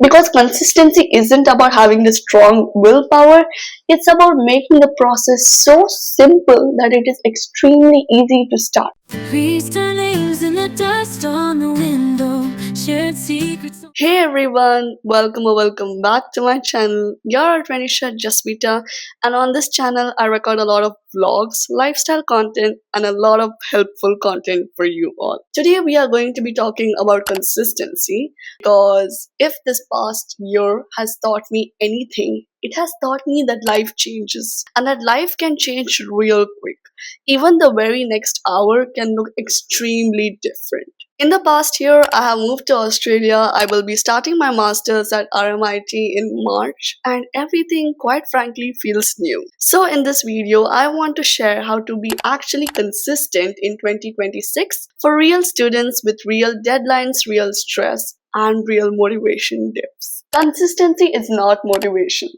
Because consistency isn't about having the strong willpower, it's about making the process so simple that it is extremely easy to start. Reached our names in the dust on the window. Shared secrets. Hey everyone, welcome or welcome back to my channel. You're Twanisha Jasmita, and on this channel I record a lot of vlogs, lifestyle content, and a lot of helpful content for you all. Today we are going to be talking about consistency because if this past year has taught me anything, it has taught me that life changes and that life can change real quick. Even the very next hour can look extremely different. In the past year, I have moved to Australia. I will be starting my masters at RMIT in March, and everything, quite frankly, feels new. So, in this video, I want to share how to be actually consistent in 2026 for real students with real deadlines, real stress, and real motivation dips. Consistency is not motivation.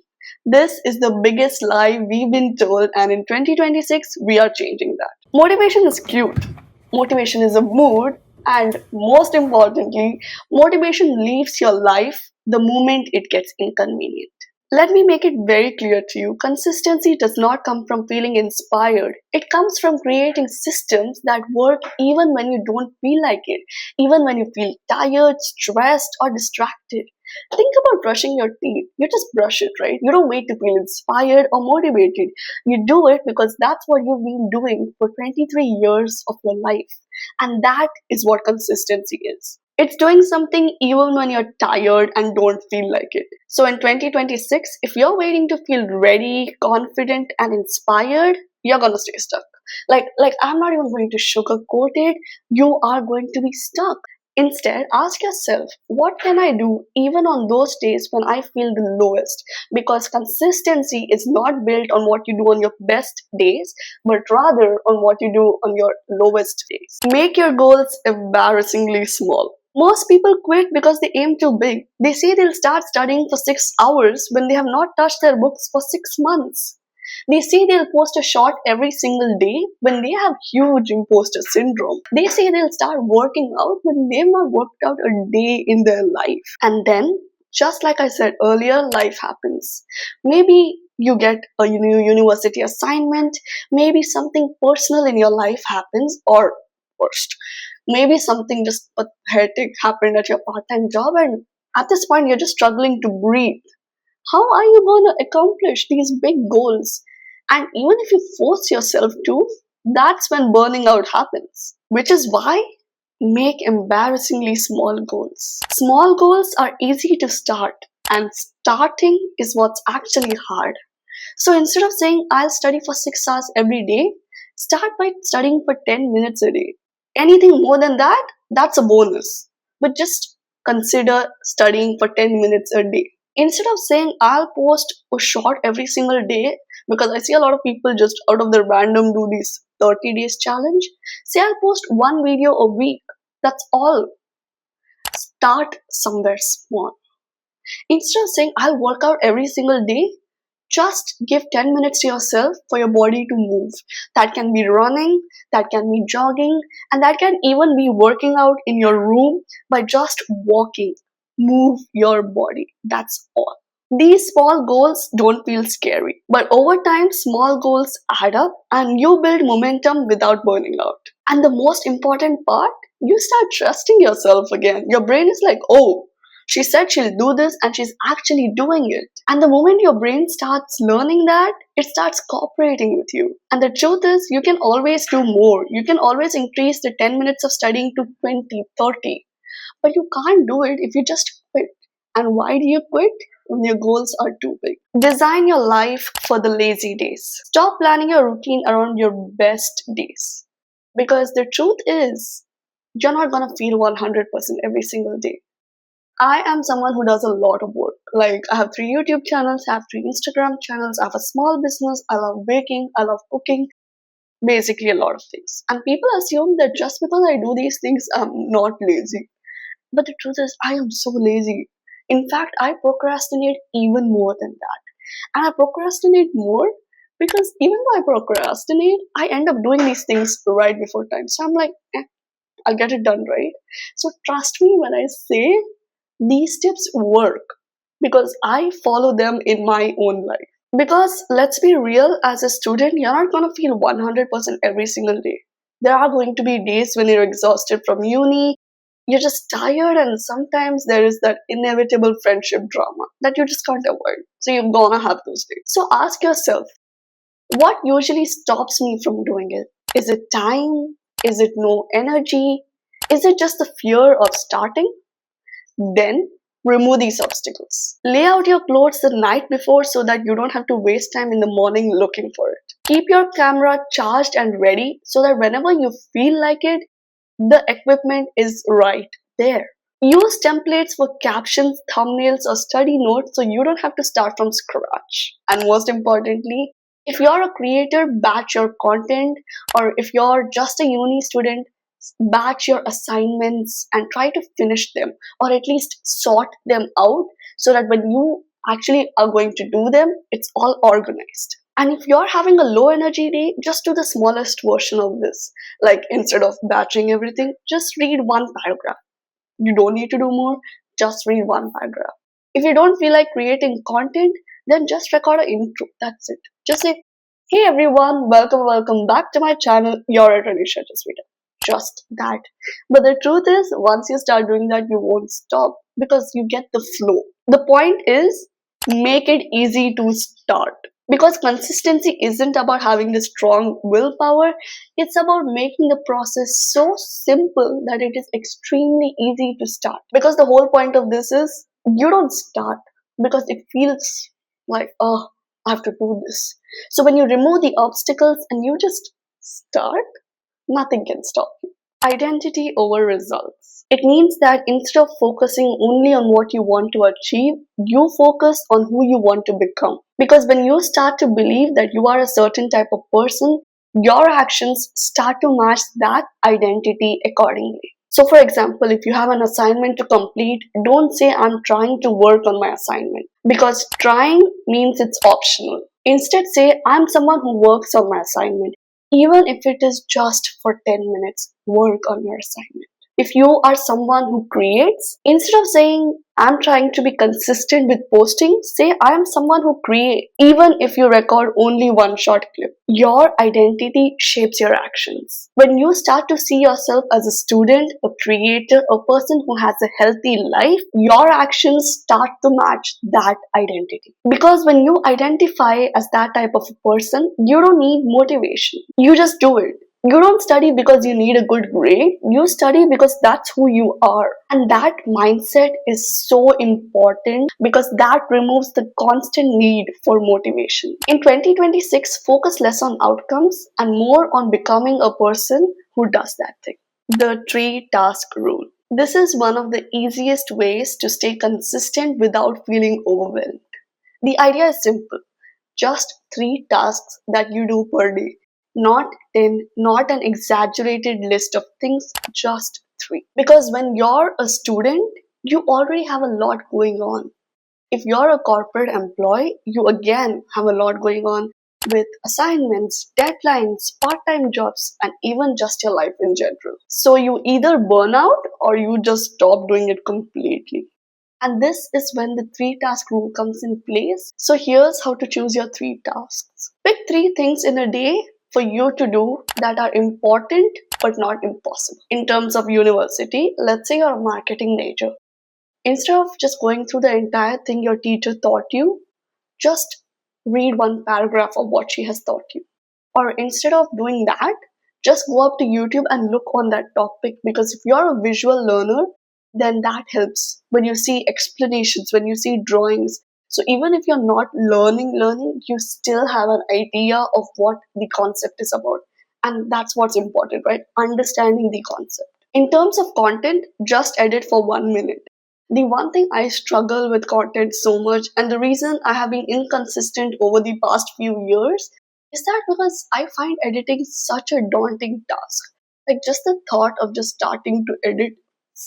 This is the biggest lie we've been told, and in 2026, we are changing that. Motivation is cute. Motivation is a mood, and most importantly, motivation leaves your life the moment it gets inconvenient. Let me make it very clear to you, consistency does not come from feeling inspired. It comes from creating systems that work even when you don't feel like it, even when you feel tired, stressed, or distracted. Think about brushing your teeth. You just brush it, right? You don't wait to feel inspired or motivated. You do it because that's what you've been doing for 23 years of your life. And that is what consistency is. It's doing something even when you're tired and don't feel like it. So in 2026, if you're waiting to feel ready, confident, and inspired, you're gonna stay stuck. Like I'm not even going to sugarcoat it. You are going to be stuck. Instead, ask yourself, what can I do even on those days when I feel the lowest? Because consistency is not built on what you do on your best days, but rather on what you do on your lowest days. Make your goals embarrassingly small. Most people quit because they aim too big. They say they'll start studying for 6 hours when they have not touched their books for 6 months. They say they'll post a shot every single day when they have huge imposter syndrome. They say they'll start working out when they've not worked out a day in their life. And then, just like I said earlier, life happens. Maybe you get a new university assignment, maybe something personal in your life happens, or worst, maybe something just pathetic happened at your part-time job, and at this point you're just struggling to breathe. How are you going to accomplish these big goals? And even if you force yourself to, that's when burning out happens. Which is why make embarrassingly small goals. Small goals are easy to start, and starting is what's actually hard. So instead of saying I'll study for 6 hours every day, start by studying for 10 minutes a day. Anything more than that, that's a bonus. But just consider studying for 10 minutes a day. Instead of saying I'll post a short every single day, because I see a lot of people just out of their random do these 30 days challenge, say I'll post one video a week. That's all. Start somewhere small. Instead of saying I'll work out every single day, just give 10 minutes to yourself for your body to move. That can be running, that can be jogging, and that can even be working out in your room by just walking. Move your body. That's all. These small goals don't feel scary, but over time, small goals add up and you build momentum without burning out. And the most important part, you start trusting yourself again. Your brain is like, oh, she said she'll do this and she's actually doing it. And the moment your brain starts learning that, it starts cooperating with you. And the truth is, you can always do more. You can always increase the 10 minutes of studying to 20, 30. But you can't do it if you just quit. And why do you quit? When your goals are too big. Design your life for the lazy days. Stop planning your routine around your best days. Because the truth is, you're not gonna feel 100% every single day. I am someone who does a lot of work. Like, I have 3 YouTube channels, I have 3 Instagram channels, I have a small business, I love baking, I love cooking, basically a lot of things. And people assume that just because I do these things, I'm not lazy. But the truth is, I am so lazy. In fact, I procrastinate even more than that. And I procrastinate more because even though I procrastinate, I end up doing these things right before time. So I'm like, I'll get it done, right? So trust me when I say These tips work because I follow them in my own life. Because let's be real, as a student, you're not going to feel 100% every single day. There are going to be days when you're exhausted from uni, you're just tired, and sometimes there is that inevitable friendship drama that you just can't avoid. So you're gonna have those days. So ask yourself, what usually stops me from doing it? Is it time? Is it no energy? Is it just the fear of starting? Then remove these obstacles. Lay out your clothes the night before so that you don't have to waste time in the morning looking for it. Keep your camera charged and ready so that whenever you feel like it, the equipment is right there. Use templates for captions, thumbnails, or study notes so you don't have to start from scratch. And most importantly, if you're a creator, batch your content, or if you're just a uni student, batch your assignments and try to finish them, or at least sort them out so that when you actually are going to do them, it's all organized. And if you're having a low energy day, just do the smallest version of this. Like instead of batching everything, just read one paragraph. You don't need to do more, just read one paragraph. If you don't feel like creating content, then just record an intro. That's it. Just say, hey everyone, welcome back to my channel. You're at Anisha Jasvita. Just that. But the truth is, once you start doing that, you won't stop because you get the flow. The point is, make it easy to start. Because consistency isn't about having the strong willpower, it's about making the process so simple that it is extremely easy to start. Because the whole point of this is you don't start because it feels like, oh, I have to do this. So when you remove the obstacles and you just start, nothing can stop you. Identity over results. It means that instead of focusing only on what you want to achieve, you focus on who you want to become. Because when you start to believe that you are a certain type of person, your actions start to match that identity accordingly. So, for example, if you have an assignment to complete, don't say, I'm trying to work on my assignment. Because trying means it's optional. Instead, say, I'm someone who works on my assignment. Even if it is just for 10 minutes, work on your assignment. If you are someone who creates, instead of saying, I'm trying to be consistent with posting, say, I am someone who creates. Even if you record only one short clip, your identity shapes your actions. When you start to see yourself as a student, a creator, a person who has a healthy life, your actions start to match that identity. Because when you identify as that type of a person, you don't need motivation. You just do it. You don't study because you need a good grade. You study because that's who you are. And that mindset is so important because that removes the constant need for motivation. In 2026, focus less on outcomes and more on becoming a person who does that thing. The 3-task rule. This is one of the easiest ways to stay consistent without feeling overwhelmed. The idea is simple. Just 3 tasks that you do per day. Not 10, not an exaggerated list of things, just 3. Because when you're a student, you already have a lot going on. If you're a corporate employee, you again have a lot going on with assignments, deadlines, part-time jobs, and even just your life in general. So you either burn out or you just stop doing it completely. And this is when the 3-task rule comes in place. So here's how to choose your 3 tasks. Pick 3 things in a day for you to do that are important but not impossible. In terms of university, let's say you're a marketing major. Instead of just going through the entire thing your teacher taught you, just read one paragraph of what she has taught you. Or instead of doing that, just go up to YouTube and look on that topic, because if you're a visual learner, then that helps when you see explanations, when you see drawings. So even if you're not learning, you still have an idea of what the concept is about. And that's what's important, right? Understanding the concept. In terms of content, just edit for 1 minute. The one thing I struggle with content so much, and the reason I have been inconsistent over the past few years, is that because I find editing such a daunting task. Like just the thought of just starting to edit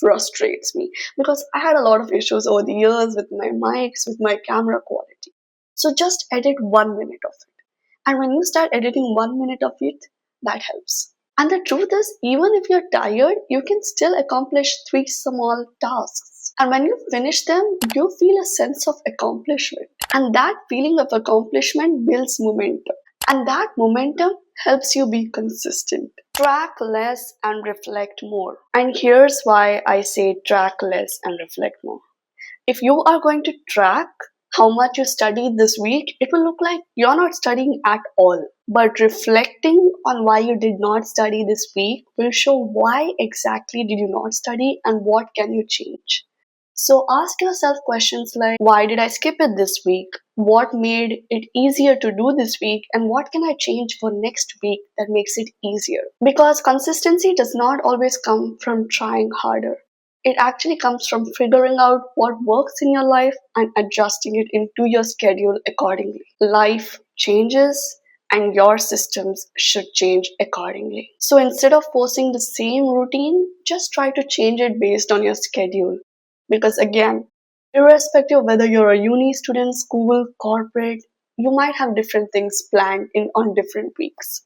frustrates me because I had a lot of issues over the years with my mics, with my camera quality. So just edit 1 minute of it. And when you start editing 1 minute of it, that helps. And the truth is, even if you're tired, you can still accomplish 3 small tasks. And when you finish them, you feel a sense of accomplishment. And that feeling of accomplishment builds momentum. And that momentum helps you be consistent. Track less and reflect more. And here's why I say track less and reflect more. If you are going to track how much you studied this week, it will look like you're not studying at all. But reflecting on why you did not study this week will show why exactly did you not study and what can you change. So ask yourself questions like, why did I skip it this week? What made it easier to do this week? And what can I change for next week that makes it easier? Because consistency does not always come from trying harder. It actually comes from figuring out what works in your life and adjusting it into your schedule accordingly. Life changes and your systems should change accordingly. So instead of forcing the same routine, just try to change it based on your schedule. Because again, irrespective of whether you're a uni student, school, corporate, you might have different things planned in on different weeks.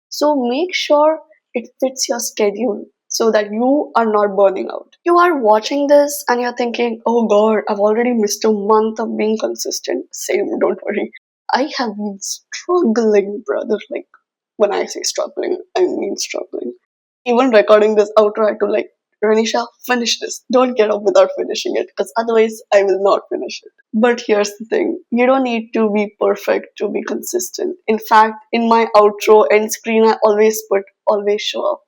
So make sure it fits your schedule so that you are not burning out. You are watching this and you're thinking, oh god, I've already missed a month of being consistent. Same, don't worry. I have been struggling, brother. Like, when I say struggling, I mean struggling. Even recording this outro, I had to like, Ranisha, finish this. Don't get up without finishing it, because otherwise I will not finish it. But here's the thing, you don't need to be perfect to be consistent. In fact, in my outro end screen, I always put always show up.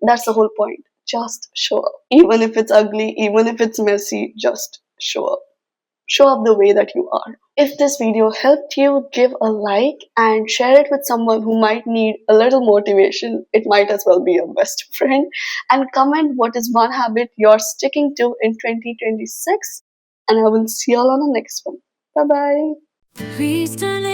That's the whole point. Just show up. Even if it's ugly, even if it's messy, just show up. Show up the way that you are. If this video helped you, give a like and share it with someone who might need a little motivation. It might as well be your best friend. And comment what is one habit you're sticking to in 2026. And I will see y'all on the next one. Bye bye. Please turn